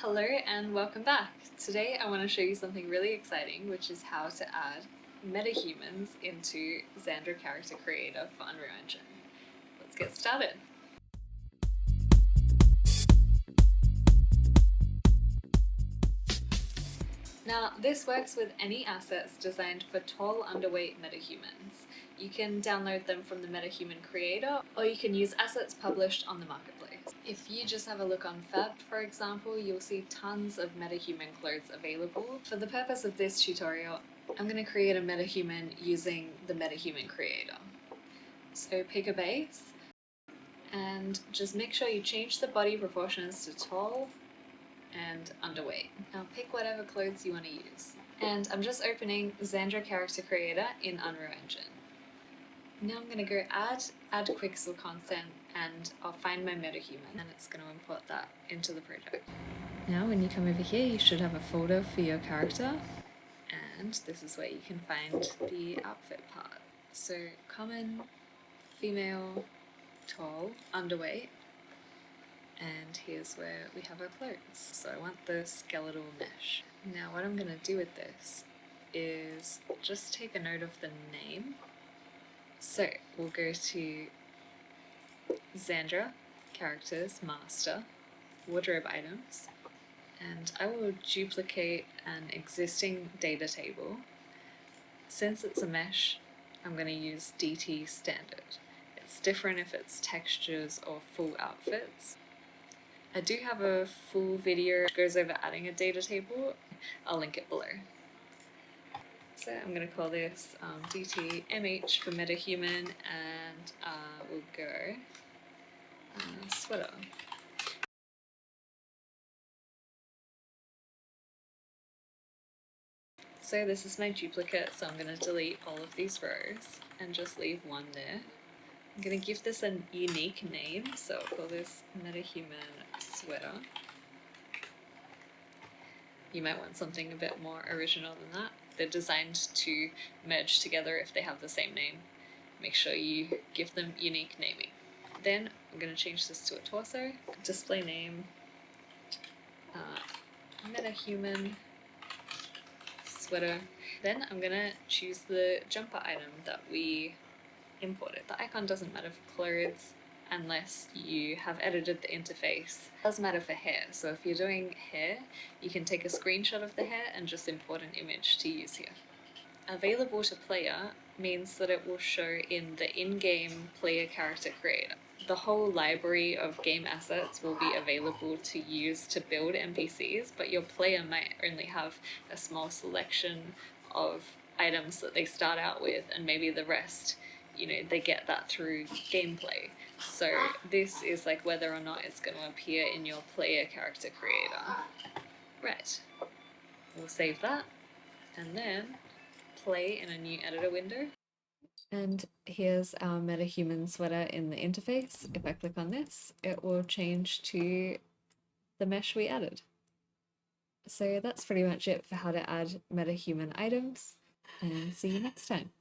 Hello and welcome back. Today I want to show you something really exciting, which is how to add Metahumans into Xandra Character Creator for Unreal Engine. Let's get started. Now, this works with any assets designed for tall, underweight metahumans. You can download them from the Metahuman Creator, or you can use assets published on the marketplace. If you just have a look on Fab, for example, you'll see tons of metahuman clothes available. For the purpose of this tutorial, I'm going to create a metahuman using the Metahuman Creator. So pick a base, and just make sure you change the body proportions to tall and underweight. Now pick whatever clothes you want to use. And I'm just opening Xandra Character Creator in Unreal Engine. Now I'm going to go add Quixel content, and I'll find my metahuman, and it's going to import that into the project. Now when you come over here, you should have a folder for your character, and this is where you can find the outfit part. So common, female, tall, underweight, and here's where we have our clothes. So I want the skeletal mesh. Now what I'm going to do with this is just take a note of the name. So we'll go to Xandra, Characters, Master, Wardrobe Items, and I will duplicate an existing data table. Since it's a mesh, I'm going to use DT Standard. It's different if it's textures or full outfits. I do have a full video that goes over adding a data table. I'll link it below. So I'm going to call this DT MH for Metahuman, and we'll go sweater. So this is my duplicate, so I'm going to delete all of these rows and just leave one there. I'm going to give this a unique name, so I'll call this Metahuman Sweater. You might want something a bit more original than that. They're designed to merge together if they have the same name. Make sure you give them unique naming. Then I'm going to change this to a torso. Display name, Metahuman Sweater. Then I'm going to choose the jumper item that we imported. The icon doesn't matter for clothes unless you have edited the interface. It does matter for hair, so if you're doing hair, you can take a screenshot of the hair and just import an image to use here. Available to player means that it will show in the in-game player character creator. The whole library of game assets will be available to use to build NPCs, but your player might only have a small selection of items that they start out with, and maybe the rest, they get that through gameplay. So this is like whether or not it's going to appear in your player character creator. Right, we'll save that and then play in a new editor window. And here's our Metahuman sweater in the interface. If I click on this, it will change to the mesh we added. So that's pretty much it for how to add Metahuman items, and see you next time.